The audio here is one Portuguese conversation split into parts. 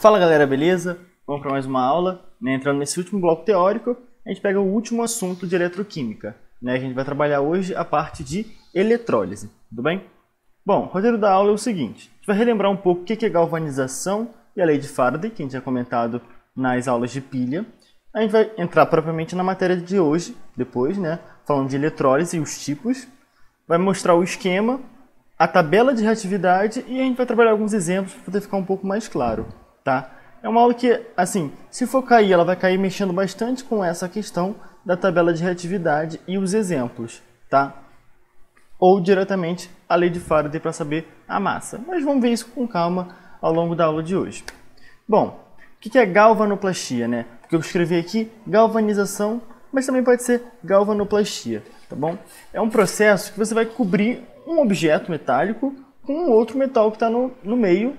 Fala galera, beleza? Vamos para mais uma aula. Entrando nesse último bloco teórico, a gente pega o último assunto de eletroquímica. A gente vai trabalhar hoje a parte de eletrólise, tudo bem? Bom, o roteiro da aula é o seguinte: a gente vai relembrar um pouco o que é galvanização e a lei de Faraday, que a gente já comentado nas aulas de pilha. A gente vai entrar propriamente na matéria de hoje, depois, falando de eletrólise e os tipos. Vai mostrar o esquema, a tabela de reatividade e a gente vai trabalhar alguns exemplos para poder ficar um pouco mais claro, tá? É uma aula que, assim, se for cair, ela vai cair mexendo bastante com essa questão da tabela de reatividade e os exemplos, tá? Ou diretamente a lei de Faraday para saber a massa. Mas vamos ver isso com calma ao longo da aula de hoje. Bom, o que é galvanoplastia, Porque eu escrevi aqui galvanização, mas também pode ser galvanoplastia, tá bom? É um processo que você vai cobrir um objeto metálico com um outro metal que está no meio,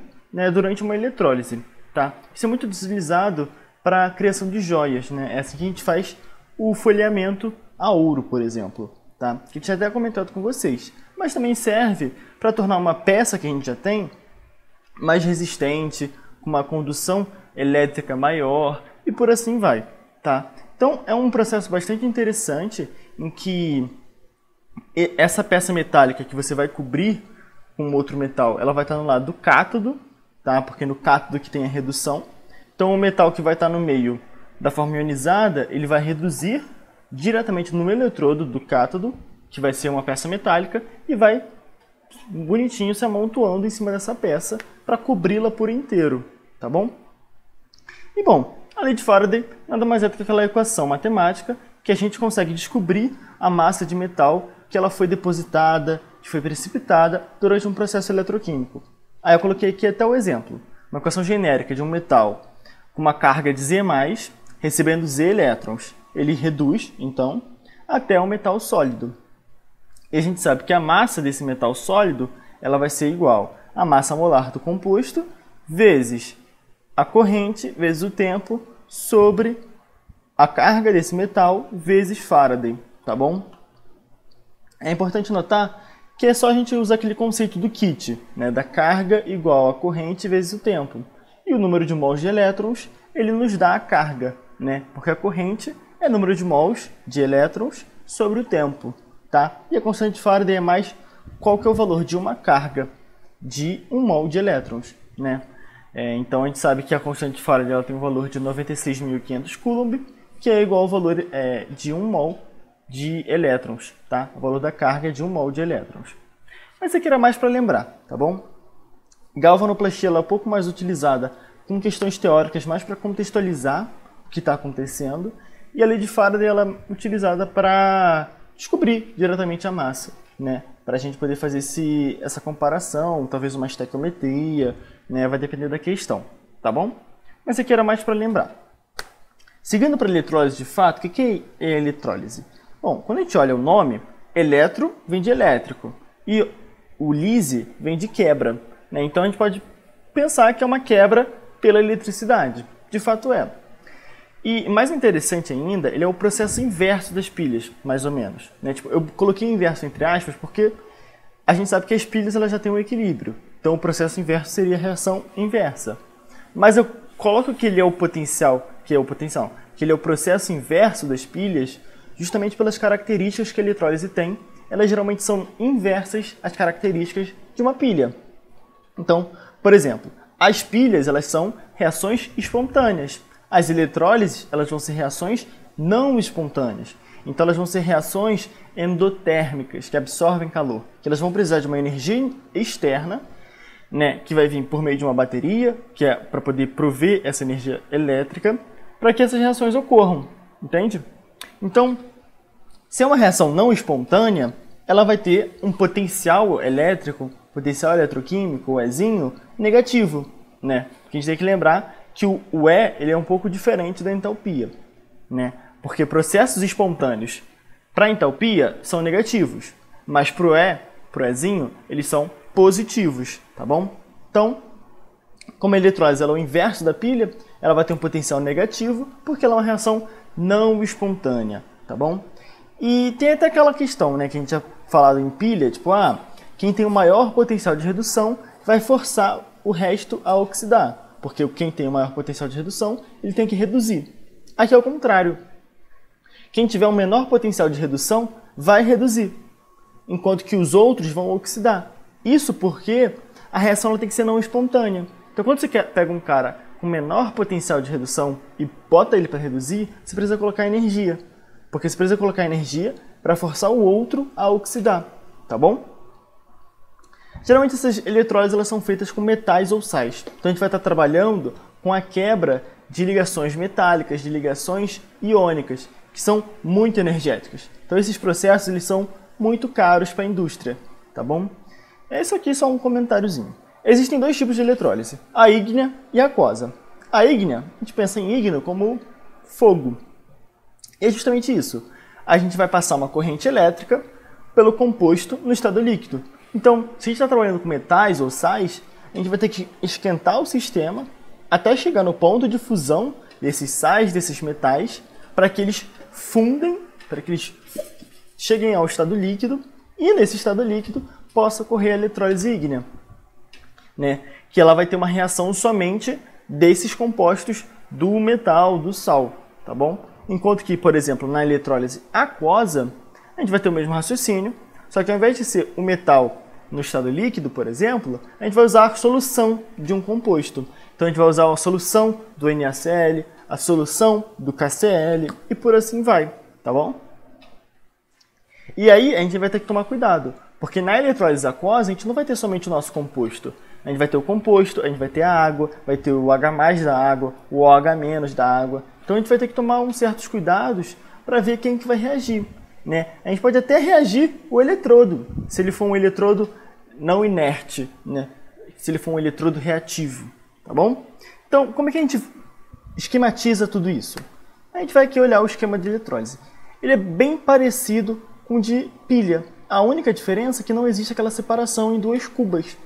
durante uma eletrólise, tá? Isso é muito utilizado para a criação de joias, É assim que a gente faz o folheamento a ouro, por exemplo, tá? Que eu tinha até comentado com vocês. Mas também serve para tornar uma peça que a gente já tem mais resistente, com uma condução elétrica maior e por assim vai, tá? Então é um processo bastante interessante em que essa peça metálica que você vai cobrir com outro metal, ela vai estar no lado do cátodo, tá? Porque no cátodo que tem a redução. Então o metal que vai estar no meio da forma ionizada, ele vai reduzir diretamente no eletrodo do cátodo, que vai ser uma peça metálica, e vai bonitinho se amontoando em cima dessa peça para cobri-la por inteiro, tá bom? E bom, a lei de Faraday nada mais é do que aquela equação matemática que a gente consegue descobrir a massa de metal que ela foi depositada, que foi precipitada durante um processo eletroquímico. Aí eu coloquei aqui até o exemplo, uma equação genérica de um metal com uma carga de Z+, recebendo Z elétrons. Ele reduz, então, até um metal sólido. E a gente sabe que a massa desse metal sólido ela vai ser igual à massa molar do composto vezes a corrente, vezes o tempo, sobre a carga desse metal vezes Faraday, tá bom? É importante notar que é só a gente usar aquele conceito do kit, da carga igual a corrente vezes o tempo. E o número de mols de elétrons, ele nos dá a carga, Porque a corrente é o número de mols de elétrons sobre o tempo, tá? E a constante de Faraday é mais qual que é o valor de uma carga de 1 mol de elétrons, Então a gente sabe que a constante de Faraday ela tem um valor de 96.500 Coulomb, que é igual ao valor de 1 mol de elétrons, tá? O valor da carga é de 1 mol de elétrons. Mas isso aqui era mais para lembrar, tá bom? Galvanoplastia ela é um pouco mais utilizada com questões teóricas, mais para contextualizar o que está acontecendo. E a lei de Faraday ela é utilizada para descobrir diretamente a massa, Para a gente poder fazer essa comparação, talvez uma estequiometria, Vai depender da questão, tá bom? Mas isso aqui era mais para lembrar. Seguindo para a eletrólise de fato, o que é a eletrólise? Bom, quando a gente olha o nome, eletro vem de elétrico e o lise vem de quebra, Então a gente pode pensar que é uma quebra pela eletricidade. De fato é. E mais interessante ainda, ele é o processo inverso das pilhas, mais ou menos. Eu coloquei inverso entre aspas porque a gente sabe que as pilhas elas já têm um equilíbrio. Então o processo inverso seria a reação inversa. Mas eu coloco que ele é o potencial, que ele é o processo inverso das pilhas, justamente pelas características que a eletrólise tem. Elas geralmente são inversas às características de uma pilha. Então, por exemplo, as pilhas elas são reações espontâneas. As eletrólises elas vão ser reações não espontâneas. Então elas vão ser reações endotérmicas, que absorvem calor. Que elas vão precisar de uma energia externa, que vai vir por meio de uma bateria, que é para poder prover essa energia elétrica, para que essas reações ocorram. Entende? Então, se é uma reação não espontânea, ela vai ter um potencial elétrico, potencial eletroquímico, o Ezinho, negativo, Porque a gente tem que lembrar que o E ele é um pouco diferente da entalpia, Porque processos espontâneos para entalpia são negativos, mas para o Ezinho, eles são positivos, tá bom? Então, como a eletrólise ela é o inverso da pilha, ela vai ter um potencial negativo, porque ela é uma reação não espontânea, tá bom? E tem até aquela questão, que a gente já falado em pilha, tipo, quem tem o maior potencial de redução vai forçar o resto a oxidar. porque quem tem o maior potencial de redução, ele tem que reduzir. Aqui é o contrário. Quem tiver um menor potencial de redução vai reduzir, enquanto que os outros vão oxidar. Isso porque a reação ela tem que ser não espontânea. Então, quando você pega um cara com menor potencial de redução e bota ele para reduzir, você precisa colocar energia. Porque você precisa colocar energia para forçar o outro a oxidar, tá bom? Geralmente essas eletrólises elas são feitas com metais ou sais. Então a gente vai estar trabalhando com a quebra de ligações metálicas, de ligações iônicas, que são muito energéticas. Então esses processos eles são muito caros para a indústria, tá bom? Isso aqui é só um comentáriozinho. Existem dois tipos de eletrólise, a ígnea e a aquosa. A ígnea, a gente pensa em ígneo como fogo. E é justamente isso. A gente vai passar uma corrente elétrica pelo composto no estado líquido. Então, se a gente está trabalhando com metais ou sais, a gente vai ter que esquentar o sistema até chegar no ponto de fusão desses sais, desses metais, para que eles fundem, para que eles cheguem ao estado líquido e nesse estado líquido possa ocorrer a eletrólise ígnea, né? Que ela vai ter uma reação somente desses compostos do metal, do sal, tá bom? Enquanto que, por exemplo, na eletrólise aquosa, a gente vai ter o mesmo raciocínio, só que ao invés de ser o metal no estado líquido, por exemplo, a gente vai usar a solução de um composto. Então a gente vai usar a solução do NaCl, a solução do KCl e por assim vai, tá bom? E aí a gente vai ter que tomar cuidado, porque na eletrólise aquosa a gente não vai ter somente o nosso composto. A gente vai ter o composto, a gente vai ter a água, vai ter o H+ da água, o OH- da água. Então a gente vai ter que tomar uns certos cuidados para ver quem que vai reagir, né? A gente pode até reagir o eletrodo, se ele for um eletrodo não inerte, né? Se ele for um eletrodo reativo, tá bom? Então, como é que a gente esquematiza tudo isso? A gente vai aqui olhar o esquema de eletrólise. Ele é bem parecido com o de pilha. A única diferença é que não existe aquela separação em duas cubas.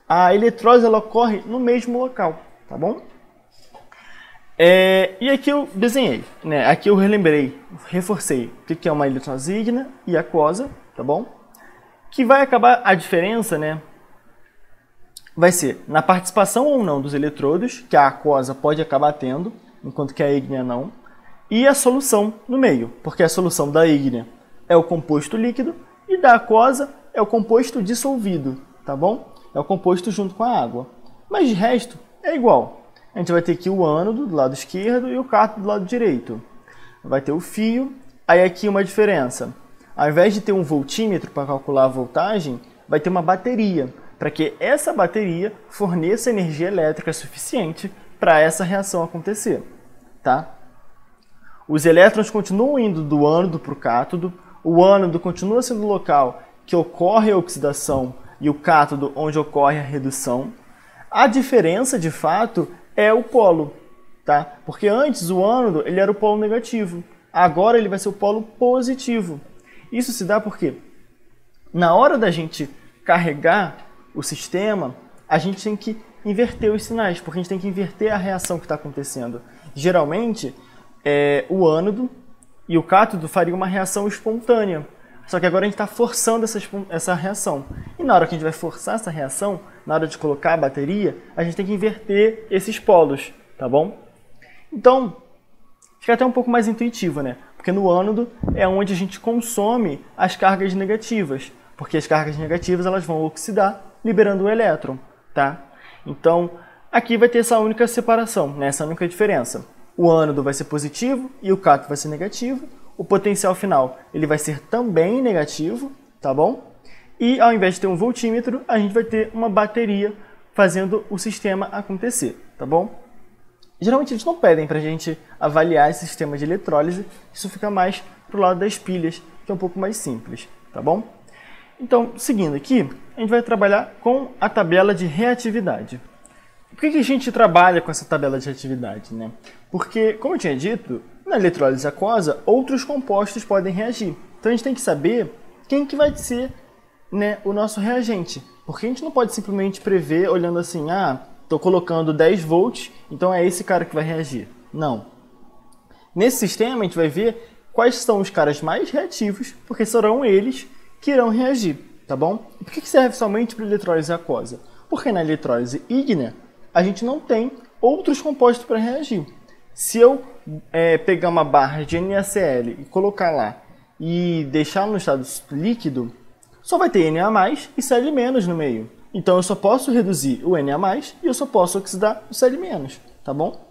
A eletrólise ela ocorre no mesmo local, tá bom? E aqui eu desenhei, né? Aqui eu relembrei, reforcei o que é uma eletrólise ígnea e aquosa, tá bom? Que vai acabar a diferença, né? Vai ser na participação ou não dos eletrodos, que a aquosa pode acabar tendo, enquanto que a ígnea não, e a solução no meio, porque a solução da ígnea é o composto líquido e da aquosa é o composto dissolvido, tá bom? É o composto junto com a água. Mas de resto é igual. A gente vai ter aqui o ânodo do lado esquerdo e o cátodo do lado direito. Vai ter o fio. Aí aqui uma diferença. Ao invés de ter um voltímetro para calcular a voltagem, vai ter uma bateria, para que essa bateria forneça energia elétrica suficiente para essa reação acontecer, tá? Os elétrons continuam indo do ânodo para o cátodo. O ânodo continua sendo o local que ocorre a oxidação e o cátodo onde ocorre a redução. A diferença, de fato, é o polo, tá? Porque antes o ânodo ele era o polo negativo, agora ele vai ser o polo positivo. Isso se dá porque na hora da gente carregar o sistema, a gente tem que inverter os sinais, porque a gente tem que inverter a reação que está acontecendo. Geralmente, o ânodo e o cátodo fariam uma reação espontânea, só que agora a gente está forçando essa reação. E na hora que a gente vai forçar essa reação, na hora de colocar a bateria, a gente tem que inverter esses polos, tá bom? Então, fica até um pouco mais intuitivo, né? Porque no ânodo é onde a gente consome as cargas negativas, porque as cargas negativas elas vão oxidar, liberando o elétron, tá? Então, aqui vai ter essa única separação, né? Essa única diferença. O ânodo vai ser positivo e o cátodo vai ser negativo. O potencial final ele vai ser também negativo, tá bom? E ao invés de ter um voltímetro, a gente vai ter uma bateria fazendo o sistema acontecer, tá bom? Geralmente eles não pedem para a gente avaliar esse sistema de eletrólise, isso fica mais para o lado das pilhas, que é um pouco mais simples, tá bom? Então, seguindo aqui, a gente vai trabalhar com a tabela de reatividade. Por que a gente trabalha com essa tabela de reatividade, né? Porque, como eu tinha dito, na eletrólise aquosa, outros compostos podem reagir. Então a gente tem que saber quem que vai ser, né, o nosso reagente. Porque a gente não pode simplesmente prever olhando assim, estou colocando 10 volts, então é esse cara que vai reagir. Não. Nesse sistema a gente vai ver quais são os caras mais reativos, porque serão eles que irão reagir, tá bom? E por que serve somente para eletrólise aquosa? Porque na eletrólise ígnea a gente não tem outros compostos para reagir. Se eu pegar uma barra de NaCl e colocar lá e deixar no estado líquido, só vai ter Na+ e Cl- no meio. Então eu só posso reduzir o Na+ e eu só posso oxidar o Cl-, tá bom?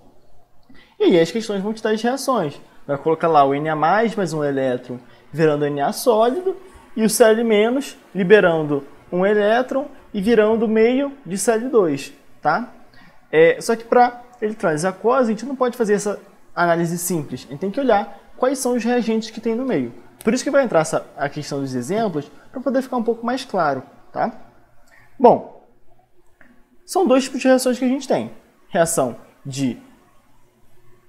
E aí as questões vão te dar as reações. Vai colocar lá o Na+, mais um elétron, virando Na sólido, e o Cl- liberando um elétron e virando meio de Cl2, tá? Só que para eletrólise aquosa, a gente não pode fazer essa análise simples. A gente tem que olhar quais são os reagentes que tem no meio. Por isso que vai entrar a questão dos exemplos, para poder ficar um pouco mais claro, tá? Bom, são dois tipos de reações que a gente tem. Reação de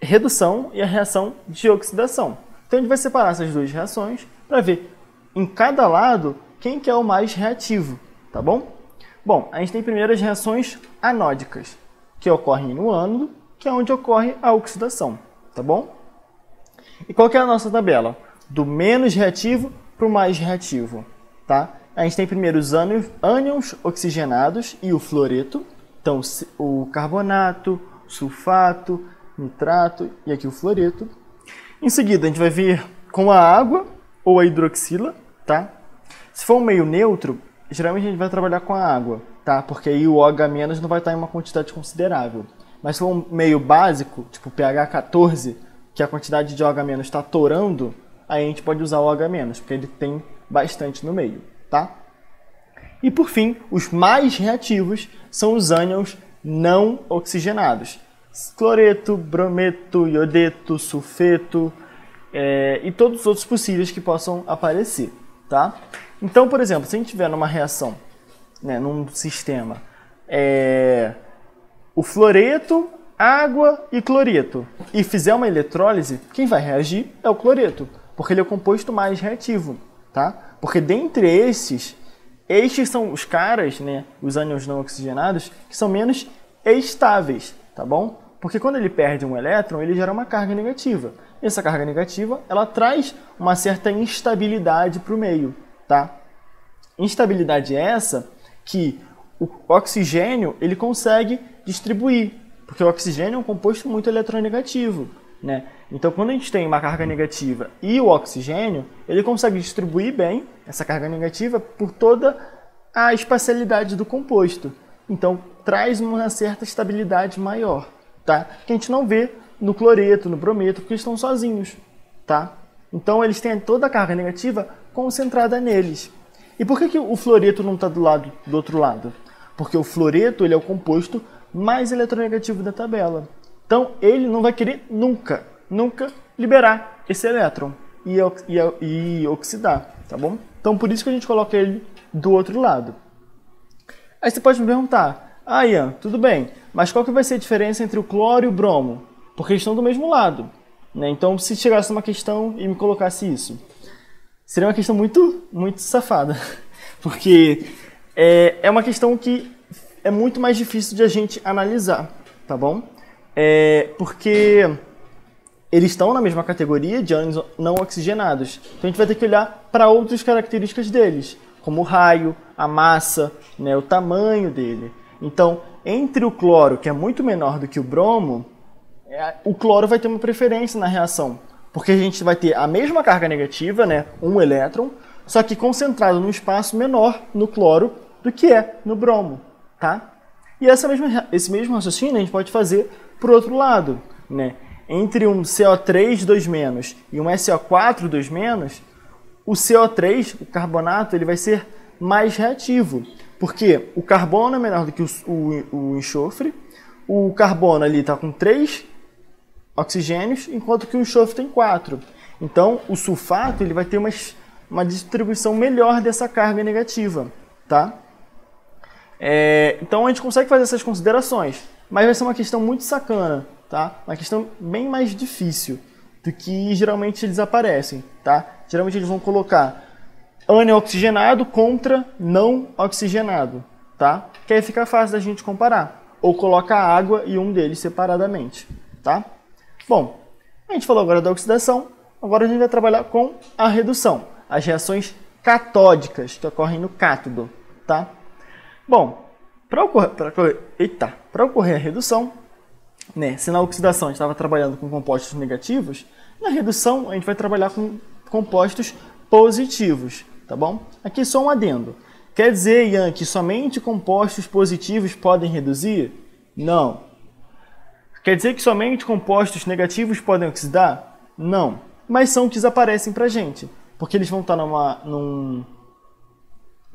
redução e a reação de oxidação. Então a gente vai separar essas duas reações para ver em cada lado quem que é o mais reativo, tá bom? Bom, a gente tem primeiro as reações anódicas, que ocorrem no ânodo, que é onde ocorre a oxidação, tá bom? E qual que é a nossa tabela? Do menos reativo para o mais reativo, tá? A gente tem primeiro os ânions oxigenados e o fluoreto, então o carbonato, sulfato, nitrato e aqui o fluoreto. Em seguida, a gente vai vir com a água ou a hidroxila, tá? Se for um meio neutro, geralmente a gente vai trabalhar com a água, tá? Porque aí o OH- não vai estar em uma quantidade considerável. Mas se for um meio básico, tipo pH 14, que a quantidade de OH- está torando, aí a gente pode usar o OH-, porque ele tem bastante no meio, tá? E por fim, os mais reativos são os ânions não oxigenados. Cloreto, brometo, iodeto, sulfeto e todos os outros possíveis que possam aparecer, tá? Então, por exemplo, se a gente tiver numa reação, né, num sistema, o fluoreto, água e cloreto, e fizer uma eletrólise, quem vai reagir é o cloreto, porque ele é o composto mais reativo, tá? Porque dentre estes são os caras, né, os ânions não oxigenados, que são menos estáveis, tá bom? Porque quando ele perde um elétron, ele gera uma carga negativa. E essa carga negativa, ela traz uma certa instabilidade para o meio, tá? Instabilidade essa que o oxigênio ele consegue distribuir, porque o oxigênio é um composto muito eletronegativo, né? Então, quando a gente tem uma carga negativa e o oxigênio, ele consegue distribuir bem essa carga negativa por toda a espacialidade do composto. Então, traz uma certa estabilidade maior, tá? Que a gente não vê no cloreto, no brometo, porque eles estão sozinhos, tá? Então, eles têm toda a carga negativa concentrada neles. E por que o fluoreto não está do outro lado? Porque o fluoreto ele é o composto mais eletronegativo da tabela. Então, ele não vai querer nunca liberar esse elétron e oxidar, tá bom? Então, por isso que a gente coloca ele do outro lado. Aí você pode me perguntar, Ian, tudo bem, mas qual que vai ser a diferença entre o cloro e o bromo? Porque eles estão do mesmo lado, né? Então, se chegasse uma questão e me colocasse isso, seria uma questão muito, muito safada, porque é uma questão que é muito mais difícil de a gente analisar, tá bom? Porque eles estão na mesma categoria de ânions não oxigenados. Então a gente vai ter que olhar para outras características deles, como o raio, a massa, né, o tamanho dele. Então, entre o cloro, que é muito menor do que o bromo, o cloro vai ter uma preferência na reação, porque a gente vai ter a mesma carga negativa, né, um elétron, só que concentrado num espaço menor no cloro do que é no bromo, tá? E esse mesmo raciocínio a gente pode fazer para o outro lado, né? Entre um CO3 2- e um SO4 2-, o CO3, o carbonato, ele vai ser mais reativo, porque o carbono é menor do que o enxofre, o carbono ali está com 3 oxigênios, enquanto que o enxofre tem 4. Então, o sulfato ele vai ter uma distribuição melhor dessa carga negativa, tá? Então, a gente consegue fazer essas considerações, mas vai ser uma questão muito sacana, tá? Uma questão bem mais difícil do que geralmente eles aparecem, tá? Geralmente eles vão colocar ânion oxigenado contra não oxigenado, tá? Que aí fica fácil da gente comparar. Ou coloca a água e um deles separadamente, tá? Bom, a gente falou agora da oxidação, agora a gente vai trabalhar com a redução, as reações catódicas que ocorrem no cátodo, tá? Bom, para ocorrer a redução, né? Se na oxidação a gente estava trabalhando com compostos negativos, na redução a gente vai trabalhar com compostos positivos, tá bom? Aqui só um adendo. Quer dizer, Ian, que somente compostos positivos podem reduzir? Não. Quer dizer que somente compostos negativos podem oxidar? Não. Mas são que aparecem para a gente, porque eles vão estar numa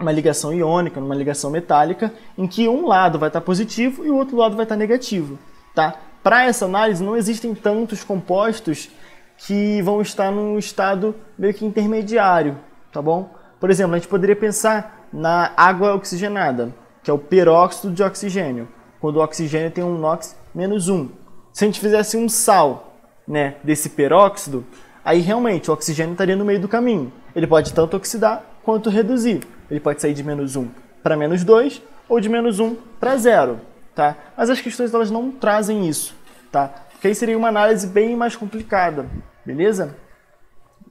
ligação iônica, numa ligação metálica, em que um lado vai estar positivo e o outro lado vai estar negativo. Tá? Para essa análise, não existem tantos compostos que vão estar num estado meio que intermediário. Tá bom? Por exemplo, a gente poderia pensar na água oxigenada, que é o peróxido de oxigênio, quando o oxigênio tem um NOx -1. Se a gente fizesse um sal, né, desse peróxido, aí realmente o oxigênio estaria no meio do caminho. Ele pode tanto oxidar quanto reduzir. Ele pode sair de -1 para -2 ou de -1 para 0. Tá? Mas as questões elas não trazem isso. Tá? Porque aí seria uma análise bem mais complicada. Beleza?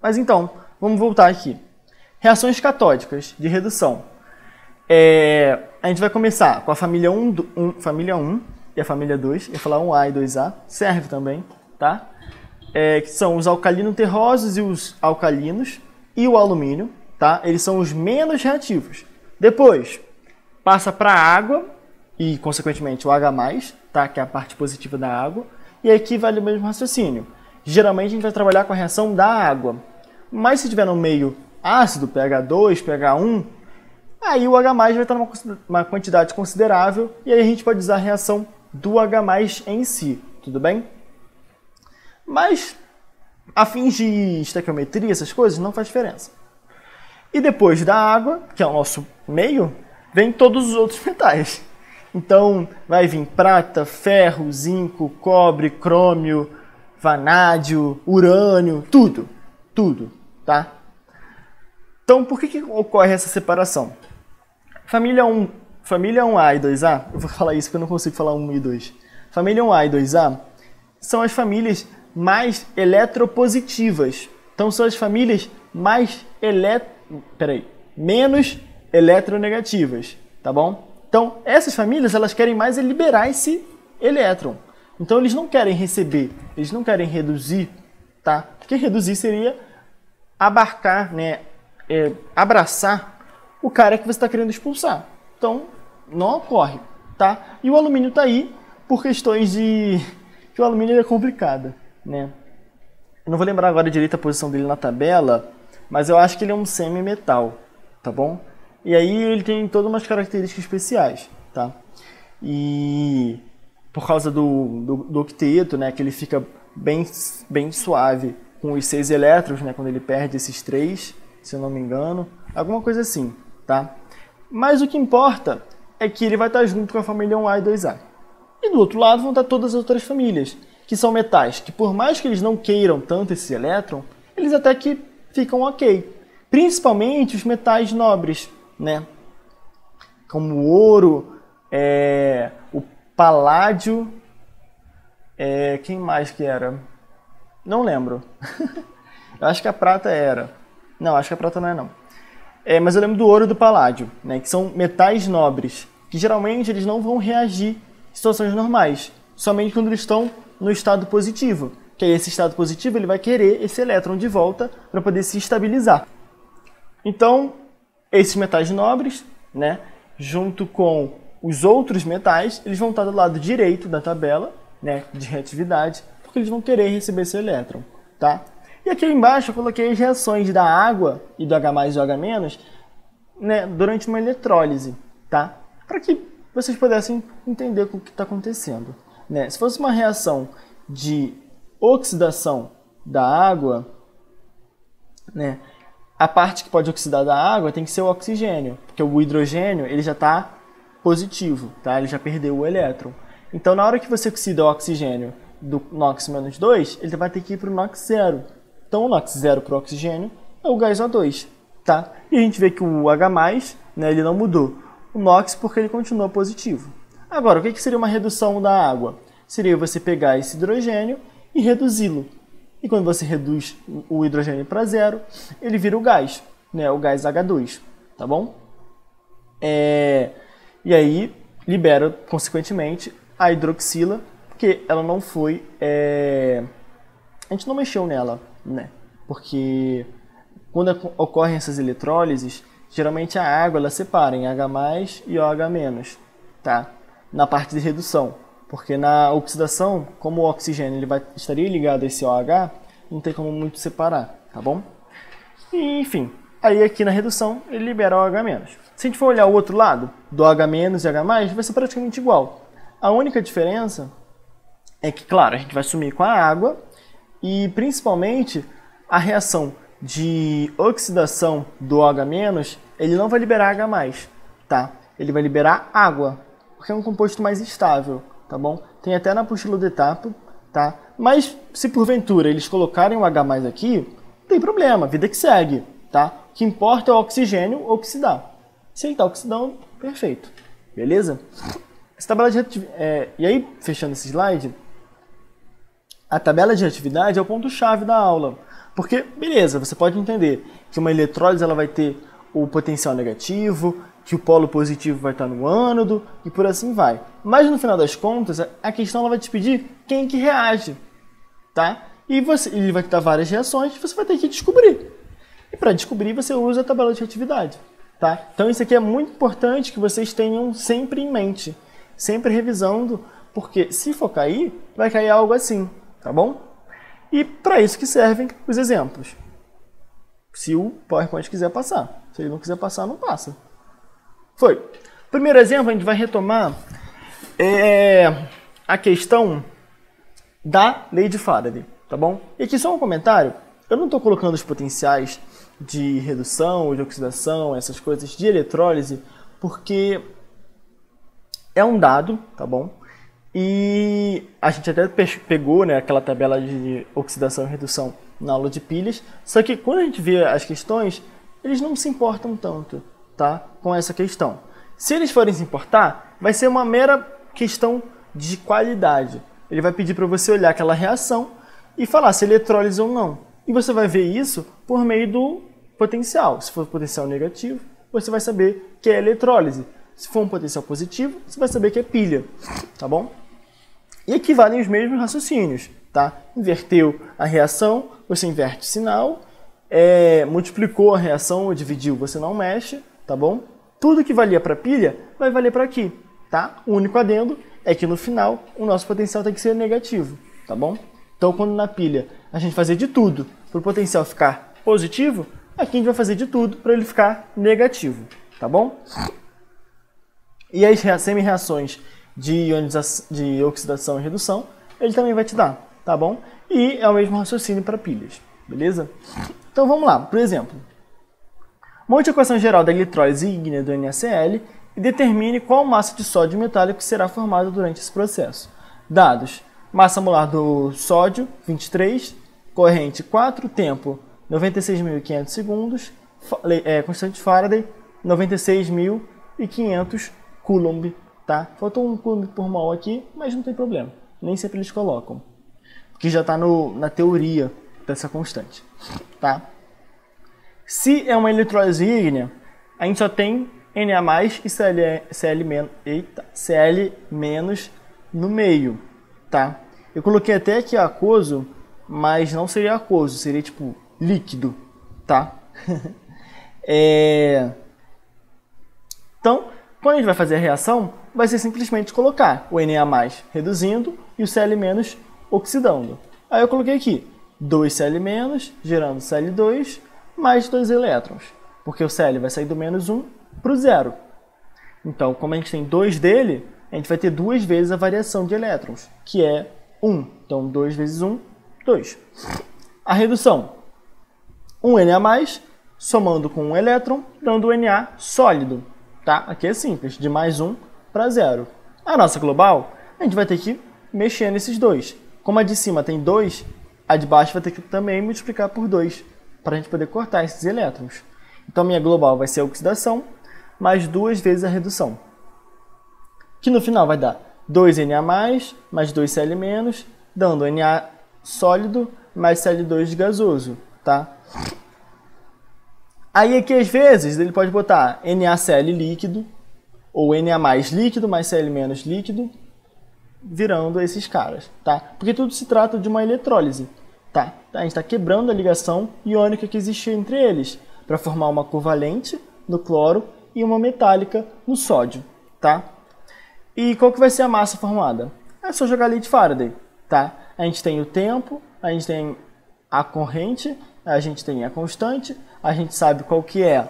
Mas então, vamos voltar aqui. Reações catódicas de redução. A gente vai começar com a família 1 e a família 2. Eu ia falar 1A e 2A. Serve também. Tá? Que são os alcalino-terrosos e os alcalinos. E o alumínio. Tá? Eles são os menos reativos. Depois, passa para a água e, consequentemente, o H+, tá? Que é a parte positiva da água. E aqui vale o mesmo raciocínio. Geralmente, a gente vai trabalhar com a reação da água. Mas se tiver no meio ácido, pH2, pH1, aí o H+, vai estar numa quantidade considerável. E aí a gente pode usar a reação do H+ em si. Tudo bem? Mas, a fins de estequiometria, essas coisas, não faz diferença. E depois da água, que é o nosso meio, vem todos os outros metais. Então, vai vir prata, ferro, zinco, cobre, crômio, vanádio, urânio, tudo. Tudo, tá? Então, por que ocorre essa separação? Família 1A e 2A, eu vou falar isso porque eu não consigo falar 1 e 2. Família 1A e 2A são as famílias mais eletropositivas. Então, são as famílias menos eletronegativas, tá bom? Então, essas famílias, elas querem mais liberar esse elétron. Então, eles não querem receber, eles não querem reduzir, tá? Porque reduzir seria abarcar, né, abraçar o cara que você está querendo expulsar. Então, não ocorre, tá? E o alumínio está aí por questões de... que o alumínio é complicado, né? Eu não vou lembrar agora direito a posição dele na tabela, mas eu acho que ele é um semi-metal, tá bom? E aí ele tem todas umas características especiais, tá? E por causa do octeto, né, que ele fica bem suave com os 6 elétrons, né, quando ele perde esses 3, se eu não me engano, alguma coisa assim, tá? Mas o que importa é que ele vai estar junto com a família 1A e 2A. E do outro lado vão estar todas as outras famílias, que são metais que, por mais que eles não queiram tanto esse elétron, eles até que ficam ok. Principalmente os metais nobres, né? Como o ouro, o paládio, quem mais que era? Não lembro. Eu acho que a prata era. Não, acho que a prata não é não. Mas eu lembro do ouro e do paládio, né? Que são metais nobres, que geralmente eles não vão reagir em situações normais, somente quando eles estão no estado positivo. Que aí esse estado positivo ele vai querer esse elétron de volta para poder se estabilizar. Então, esses metais nobres, né, junto com os outros metais, eles vão estar do lado direito da tabela, né, de reatividade, porque eles vão querer receber esse elétron, tá? E aqui embaixo eu coloquei as reações da água e do H+ e do H-, né, durante uma eletrólise, tá? Para que vocês pudessem entender o que está acontecendo, né? Se fosse uma reação de oxidação da água, né, a parte que pode oxidar da água tem que ser o oxigênio, porque o hidrogênio ele já está positivo, tá? Ele já perdeu o elétron. Então, na hora que você oxida o oxigênio do NOx -2, ele vai ter que ir para o NOx 0. Então, o NOx 0 para o oxigênio é o gás O2, tá? E a gente vê que o H+, né, ele não mudou. O NOx porque ele continua positivo. Agora, o que seria uma redução da água? Seria você pegar esse hidrogênio e reduzi-lo. E quando você reduz o hidrogênio para 0, ele vira o gás, né? O gás H2, tá bom? E aí libera, consequentemente, a hidroxila, Porque ela não foi... A gente não mexeu nela, né? Porque quando ocorrem essas eletrólises, geralmente a água ela separa em H+, e OH-, tá? Na parte de redução. Porque na oxidação, como o oxigênio estaria ligado a esse OH, não tem como muito separar, tá bom? E, enfim, aí aqui na redução ele libera OH-. Se a gente for olhar o outro lado, do OH- e H+, vai ser praticamente igual. A única diferença é que, claro, a gente vai sumir com a água e, principalmente, a reação de oxidação do OH-, ele não vai liberar H+, tá? Ele vai liberar água, porque é um composto mais estável, tá bom? Tem até na apostila de etapa, tá? Mas, se porventura eles colocarem o H+ aqui, não tem problema, vida que segue, tá? O que importa é o oxigênio oxidar. Se ele está oxidando, perfeito. Beleza? Essa tabela de e aí, fechando esse slide, a tabela de reatividade é o ponto-chave da aula. Porque, beleza, você pode entender que uma eletrólise ela vai ter o potencial negativo, que o polo positivo vai estar no ânodo e por assim vai. Mas no final das contas, a questão ela vai te pedir quem que reage, tá? E ele vai te dar várias reações, você vai ter que descobrir. E para descobrir, você usa a tabela de reatividade, tá? Então isso aqui é muito importante que vocês tenham sempre em mente, sempre revisando, porque se for cair, vai cair algo assim, tá bom? E para isso que servem os exemplos. Se o PowerPoint quiser passar. Se ele não quiser passar, não passa. Foi. Primeiro exemplo, a gente vai retomar a questão da lei de Faraday, tá bom? E aqui só um comentário. Eu não estou colocando os potenciais de redução, de oxidação, essas coisas de eletrólise, porque é um dado, tá bom? E a gente até pegou, né, aquela tabela de oxidação e redução na aula de pilhas, só que quando a gente vê as questões, eles não se importam tanto, tá, com essa questão. Se eles forem se importar, vai ser uma mera questão de qualidade. Ele vai pedir para você olhar aquela reação e falar se é eletrólise ou não. E você vai ver isso por meio do potencial. Se for potencial negativo, você vai saber que é eletrólise. Se for um potencial positivo, você vai saber que é pilha, tá bom? E aqui valem os mesmos raciocínios, tá? Inverteu a reação, você inverte o sinal, multiplicou a reação ou dividiu, você não mexe, tá bom? Tudo que valia para pilha vai valer para aqui, tá? O único adendo é que no final o nosso potencial tem que ser negativo, tá bom? Então quando na pilha a gente fazer de tudo para o potencial ficar positivo, aqui a gente vai fazer de tudo para ele ficar negativo, tá bom? E as semi-reações de oxidação e redução, ele também vai te dar, tá bom? E é o mesmo raciocínio para pilhas, beleza? Então vamos lá, por exemplo. Monte a equação geral da eletrólise ígnea do NaCl e determine qual massa de sódio metálico será formada durante esse processo. Dados: massa molar do sódio, 23, corrente 4, tempo 96.500 segundos, constante de Faraday, 96.500 Coulomb, tá? Faltou um Coulomb por mol aqui, mas não tem problema. Nem sempre eles colocam. Porque já está na teoria dessa constante, tá? Se é uma eletrólise ígnea, a gente só tem Na+, e Cl- no meio, tá? Eu coloquei até aqui aquoso, mas não seria aquoso, seria tipo líquido, tá? Então, quando a gente vai fazer a reação, vai ser simplesmente colocar o Na+ reduzindo e o Cl- oxidando. Aí eu coloquei aqui 2Cl- gerando Cl2 mais 2 elétrons, porque o Cl vai sair do -1 para o 0. Então, como a gente tem 2 dele, a gente vai ter 2 vezes a variação de elétrons, que é 1. Então, 2 vezes 1, 2. A redução, 1 Na+, somando com 1 elétron, dando o Na sólido. Tá? Aqui é simples, de +1 para 0. A nossa global, a gente vai ter que mexer nesses dois. Como a de cima tem 2, a de baixo vai ter que também multiplicar por 2, para a gente poder cortar esses elétrons. Então, minha global vai ser a oxidação, mais 2 vezes a redução. Que no final vai dar 2Na+, mais 2Cl-, dando Na sólido, mais Cl2 gasoso, tá? Aí aqui, às vezes, ele pode botar NaCl líquido, ou Na+ líquido mais Cl- líquido, virando esses caras, tá? Porque tudo se trata de uma eletrólise, tá? A gente está quebrando a ligação iônica que existia entre eles para formar uma covalente no cloro e uma metálica no sódio, tá? E qual que vai ser a massa formada? É só jogar a lei de Faraday, tá? A gente tem o tempo, a gente tem a corrente, a gente tem a constante, a gente sabe qual que é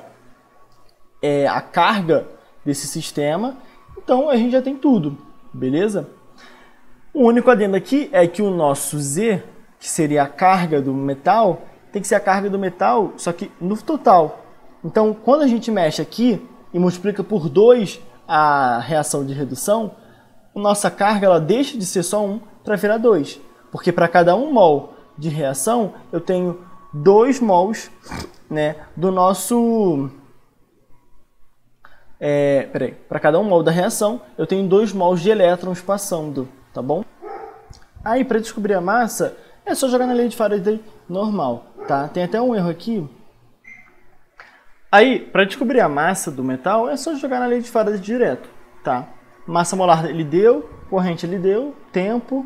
a carga desse sistema, então a gente já tem tudo, beleza? O único adendo aqui é que o nosso Z, que seria a carga do metal, tem que ser a carga do metal, só que no total. Então, quando a gente mexe aqui e multiplica por 2 a reação de redução, a nossa carga ela deixa de ser só 1 para virar 2. Porque para cada 1 mol de reação, eu tenho 2 mols, né, do nosso... Para cada 1 mol da reação, eu tenho 2 mols de elétrons passando, tá bom? Aí, para descobrir a massa, é só jogar na lei de Faraday normal, tá? Tem até um erro aqui. Aí, para descobrir a massa do metal, é só jogar na lei de Faraday direto, tá? Massa molar ele deu, corrente ele deu, tempo,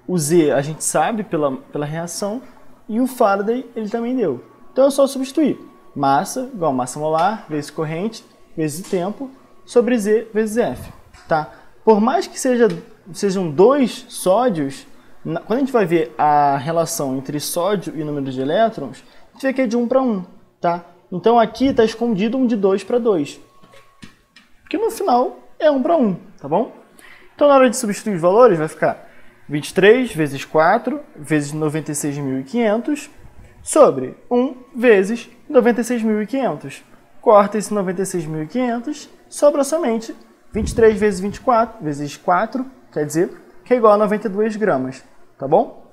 o Z a gente sabe pela reação, e o Faraday ele também deu. Então é só substituir. Massa igual massa molar vezes corrente vezes tempo sobre Z vezes F, tá? Por mais que sejam 2 sódios, quando a gente vai ver a relação entre sódio e número de elétrons, a gente vê que é de 1 para 1, tá? Então aqui está escondido um de 2 para 2, que no final é 1 para 1, tá bom? Então na hora de substituir os valores vai ficar 23 vezes 4 vezes 96.500 sobre 1 vezes 96.500. Corta esse 96.500, sobra somente 23 vezes 24 vezes 4, quer dizer, que é igual a 92 gramas, tá bom?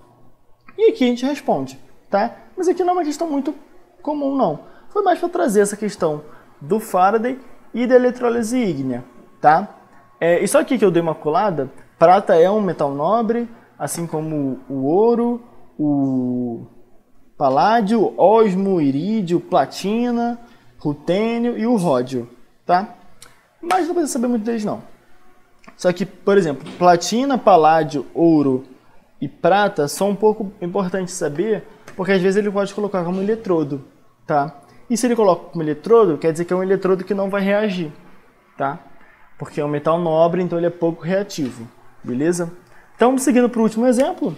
E aqui a gente responde, tá? Mas aqui não é uma questão muito comum, não. Foi mais para trazer essa questão do Faraday e da eletrólise ígnea, tá? Isso aqui que eu dei uma colada, prata é um metal nobre, assim como o ouro, o paládio, osmo, irídio, platina, rutênio e o ródio, tá? Mas não precisa saber muito deles, não. Só que, por exemplo, platina, paládio, ouro e prata são um pouco importantes saber, porque às vezes ele pode colocar como eletrodo, tá? E se ele coloca como eletrodo, quer dizer que é um eletrodo que não vai reagir, tá? Porque é um metal nobre, então ele é pouco reativo, beleza? Então, seguindo para o último exemplo,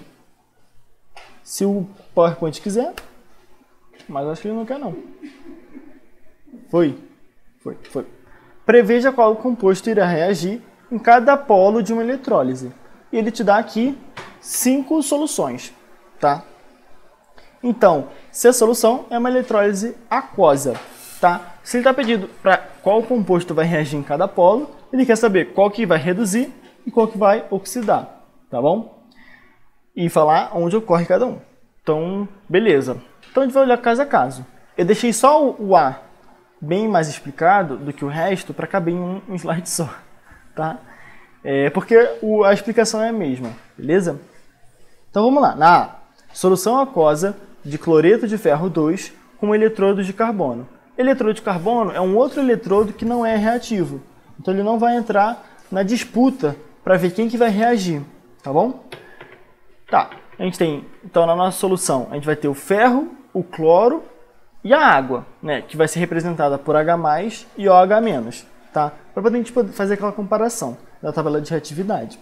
se o PowerPoint quiser, mas acho que ele não quer, não. Foi. Preveja qual composto irá reagir em cada polo de uma eletrólise. E ele te dá aqui 5 soluções, tá? Então, se a solução é uma eletrólise aquosa, tá? Se ele está pedindo para qual composto vai reagir em cada polo, ele quer saber qual que vai reduzir e qual que vai oxidar, tá bom? E falar onde ocorre cada um. Então, beleza. Então a gente vai olhar caso a caso. Eu deixei só o A bem mais explicado do que o resto para caber em um slide só, tá? Porque a explicação é a mesma, beleza? Então vamos lá. Na A, solução aquosa de cloreto de ferro 2 com eletrodo de carbono. Eletrodo de carbono é um outro eletrodo que não é reativo. Então ele não vai entrar na disputa para ver quem que vai reagir, tá bom? Tá, a gente tem, então na nossa solução, a gente vai ter o ferro, o cloro e a água, né, que vai ser representada por H+, e OH-, tá? Para poder a gente fazer aquela comparação da tabela de reatividade.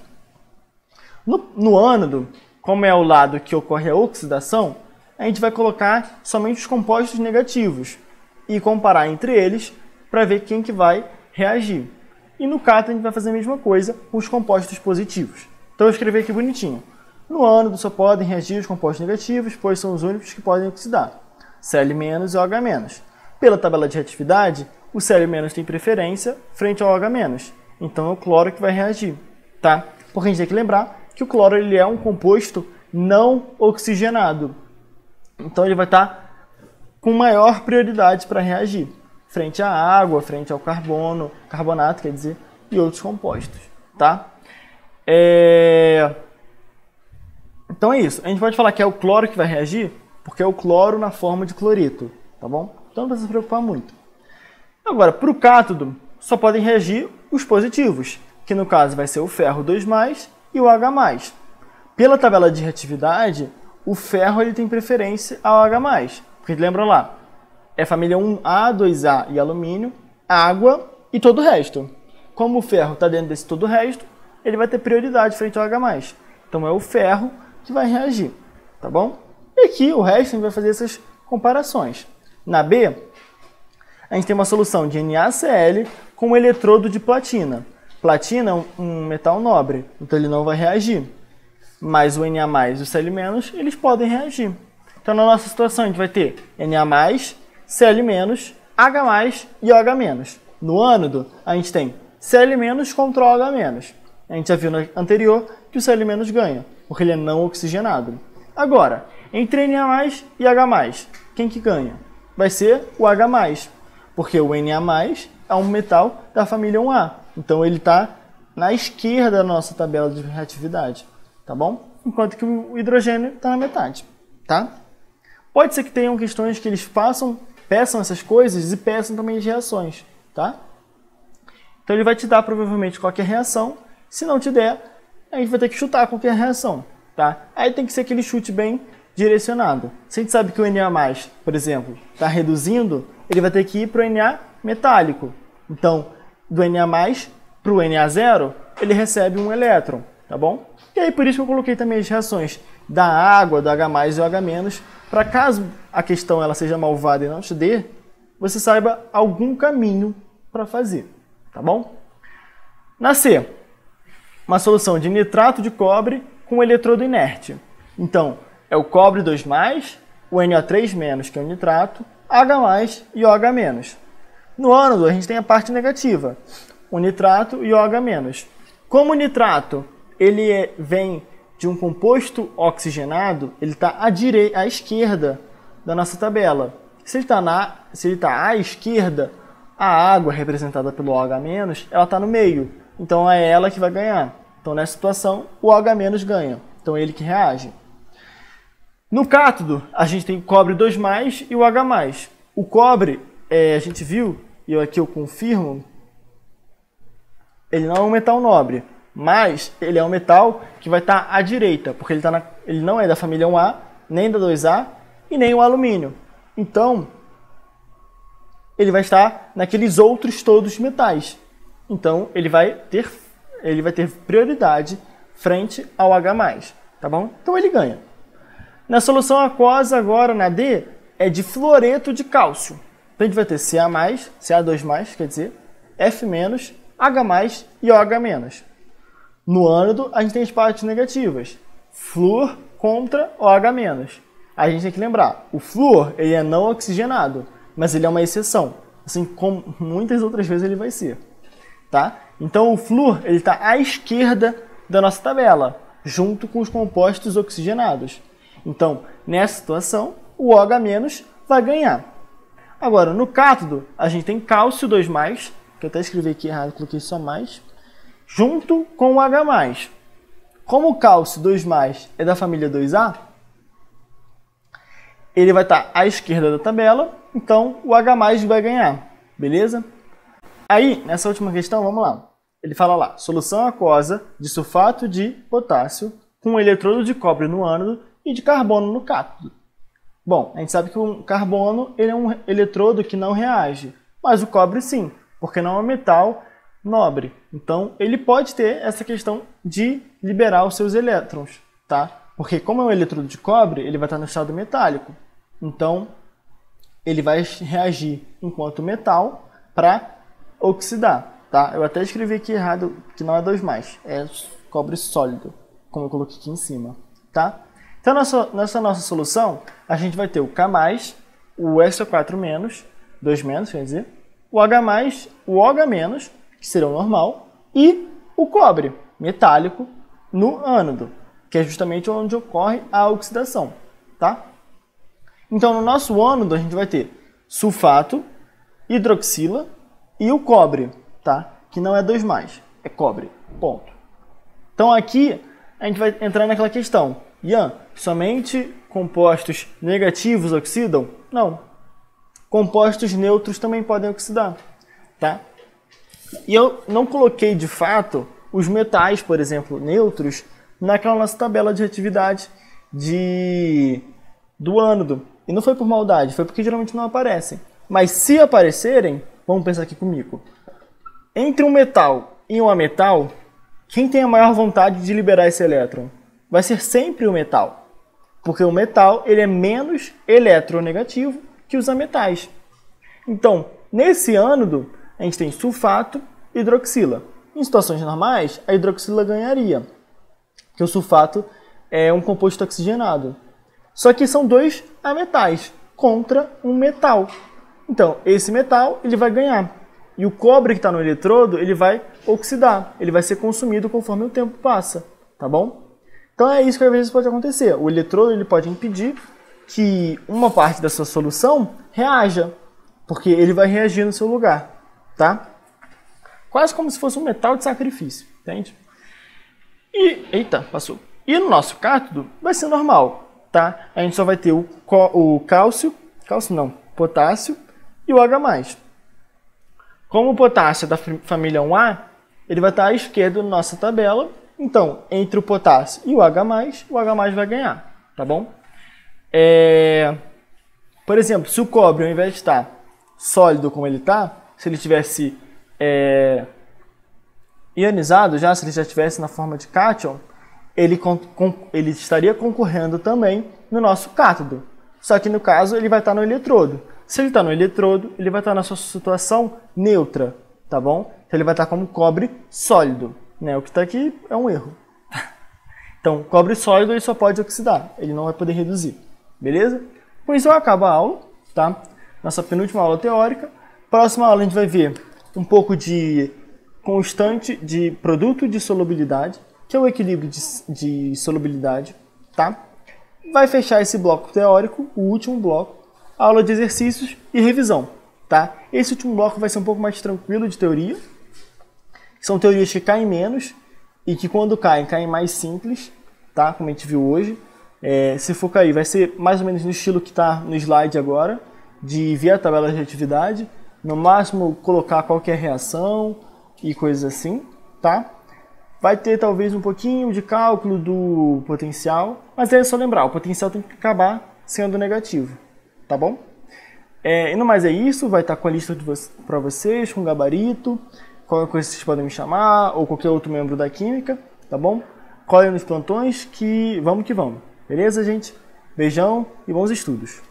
No ânodo, como é o lado que ocorre a oxidação, a gente vai colocar somente os compostos negativos e comparar entre eles para ver quem que vai reagir. E no cátodo a gente vai fazer a mesma coisa com os compostos positivos. Então eu escrevi aqui bonitinho. No ânodo só podem reagir os compostos negativos, pois são os únicos que podem oxidar. Cl- e OH-. Pela tabela de reatividade, o Cl- tem preferência frente ao OH-. Então é o cloro que vai reagir, tá? Porque a gente tem que lembrar que o cloro ele é um composto não oxigenado. Então ele vai estar com maior prioridade para reagir, frente à água, frente ao carbonato, quer dizer, e outros compostos, tá? Então é isso. A gente pode falar que é o cloro que vai reagir, porque é o cloro na forma de cloreto, tá bom? Então não precisa se preocupar muito. Agora, para o cátodo, só podem reagir os positivos, que no caso vai ser o ferro 2+, e o H+. Pela tabela de reatividade, o ferro ele tem preferência ao H+. Porque lembra lá, é família 1A, 2A e alumínio, água e todo o resto. Como o ferro está dentro desse todo o resto, ele vai ter prioridade frente ao H+. Então é o ferro que vai reagir, tá bom? E aqui o resto a gente vai fazer essas comparações. Na B, a gente tem uma solução de NaCl com um eletrodo de platina. Platina é um metal nobre, então ele não vai reagir. Mas o Na+, e o Cl-, eles podem reagir. Então na nossa situação a gente vai ter Na+, Cl-, H+, e OH-. No ânodo, a gente tem Cl- contra OH-. A gente já viu no anterior que o Cl- ganha, porque ele é não oxigenado. Agora, entre Na+, e H+, quem que ganha? Vai ser o H+, porque o Na+ é um metal da família 1A. Então ele está na esquerda da nossa tabela de reatividade, tá bom? Enquanto que o hidrogênio está na metade, tá? Pode ser que tenham questões que eles peçam essas coisas e peçam também as reações, tá? Então ele vai te dar provavelmente qualquer reação. Se não te der, a gente vai ter que chutar qualquer reação, tá? Aí tem que ser aquele chute bem direcionado. Se a gente sabe que o Na+, por exemplo, está reduzindo, ele vai ter que ir para o Na metálico. Então, do Na+ para o Na0, ele recebe um elétron, tá bom? E aí por isso que eu coloquei também as reações da água, do H+ e o H-, para caso a questão ela seja malvada e não te dê, você saiba algum caminho para fazer, tá bom? Na C, uma solução de nitrato de cobre com eletrodo inerte. Então, é o cobre 2+, o NO3-, que é o nitrato, H+ e OH-. No ânodo, a gente tem a parte negativa, o nitrato e o OH-. Como o nitrato ele vem de um composto oxigenado, ele está à esquerda da nossa tabela. Se ele está à esquerda, a água representada pelo OH-, ela está no meio. Então é ela que vai ganhar. Então nessa situação, o OH- ganha. Então é ele que reage. No cátodo, a gente tem cobre 2+, e o H+. O cobre, a gente viu, e aqui eu confirmo, ele não é um metal nobre, mas ele é um metal que vai estar à direita, porque ele não é da família 1A, nem da 2A e nem o alumínio. Então, ele vai estar naqueles outros todos metais. Então, ele vai ter prioridade frente ao H+, tá bom? Então, ele ganha. Na solução aquosa, agora, na D, é de fluoreto de cálcio. Então, a gente vai ter Ca+, Ca2+, quer dizer, F-, H+, e OH-. No ânodo, a gente tem as partes negativas. Flúor contra OH-. A gente tem que lembrar, o flúor ele é não oxigenado, mas ele é uma exceção. Assim como muitas outras vezes ele vai ser. Tá? Então o flúor está à esquerda da nossa tabela, junto com os compostos oxigenados. Então, nessa situação, o OH- vai ganhar. Agora, no cátodo, a gente tem cálcio 2+, que eu até escrevi aqui errado, coloquei só mais, junto com o H+. Como o cálcio 2+ é da família 2A, ele vai estar à esquerda da tabela, então o H+ vai ganhar, beleza? Aí, nessa última questão, vamos lá. Ele fala lá, solução aquosa de sulfato de potássio com eletrodo de cobre no ânodo e de carbono no cátodo. Bom, a gente sabe que o carbono ele é um eletrodo que não reage, mas o cobre sim, porque não é um metal nobre. Então, ele pode ter essa questão de liberar os seus elétrons, tá? Porque como é um eletrodo de cobre, ele vai estar no estado metálico. Então, ele vai reagir enquanto metal para oxidar, tá? Eu até escrevi aqui errado que não é 2+, é cobre sólido, como eu coloquei aqui em cima, tá? Então, nessa nossa solução, a gente vai ter o K+, o SO4-, 2-, quer dizer, o H+, o OH-, que será o normal, e o cobre metálico no ânodo, que é justamente onde ocorre a oxidação, tá? Então, no nosso ânodo, a gente vai ter sulfato, hidroxila e o cobre, tá? Que não é 2+, é cobre, ponto. Então, aqui, a gente vai entrar naquela questão. Ian, somente compostos negativos oxidam? Não. Compostos neutros também podem oxidar, tá? E eu não coloquei, de fato, os metais, por exemplo, neutros, naquela nossa tabela de reatividade do ânodo. E não foi por maldade, foi porque geralmente não aparecem. Mas se aparecerem, vamos pensar aqui comigo. Entre um metal e um ametal, quem tem a maior vontade de liberar esse elétron? Vai ser sempre o metal. Porque o metal ele é menos eletronegativo que os ametais. Então, nesse ânodo, a gente tem sulfato e hidroxila. Em situações normais, a hidroxila ganharia, porque o sulfato é um composto oxigenado. Só que são dois ametais contra um metal. Então, esse metal ele vai ganhar. E o cobre que está no eletrodo, ele vai oxidar. Ele vai ser consumido conforme o tempo passa. Tá bom? Então é isso que às vezes pode acontecer. O eletrodo ele pode impedir que uma parte da sua solução reaja. Porque ele vai reagir no seu lugar. Tá? Quase como se fosse um metal de sacrifício. Entende? E, eita, passou. E no nosso cátodo vai ser normal. Tá? A gente só vai ter o potássio e o H+. Como o potássio é da família 1A, ele vai estar à esquerda na nossa tabela. Então, entre o potássio e o H+, vai ganhar. Tá bom? Por exemplo, se o cobre, ao invés de estar sólido como ele está, se ele tivesse ionizado já, se ele já estivesse na forma de cátion, ele estaria concorrendo também no nosso cátodo. Só que no caso ele vai estar no eletrodo. Se ele está no eletrodo, ele vai estar na sua situação neutra, tá bom? Então ele vai estar como cobre sólido, né? O que está aqui é um erro. Então, cobre sólido ele só pode oxidar, ele não vai poder reduzir, beleza? Com isso eu acabo a aula, tá? Nossa penúltima aula teórica. Próxima aula a gente vai ver um pouco de constante de produto de solubilidade, que é o equilíbrio de solubilidade, tá? Vai fechar esse bloco teórico, o último bloco, aula de exercícios e revisão, tá? Esse último bloco vai ser um pouco mais tranquilo de teoria. São teorias que caem menos e que quando caem mais simples, tá? Como a gente viu hoje. Se for cair, vai ser mais ou menos no estilo que está no slide agora, de ver a tabela de reatividade, no máximo colocar qualquer reação e coisas assim, tá? Vai ter talvez um pouquinho de cálculo do potencial, mas é só lembrar, o potencial tem que acabar sendo negativo, tá bom? E no mais é isso, vai estar com a lista para vocês, com gabarito, qualquer coisa vocês podem me chamar, ou qualquer outro membro da química, tá bom? Colhem nos plantões que vamos, beleza, gente? Beijão e bons estudos!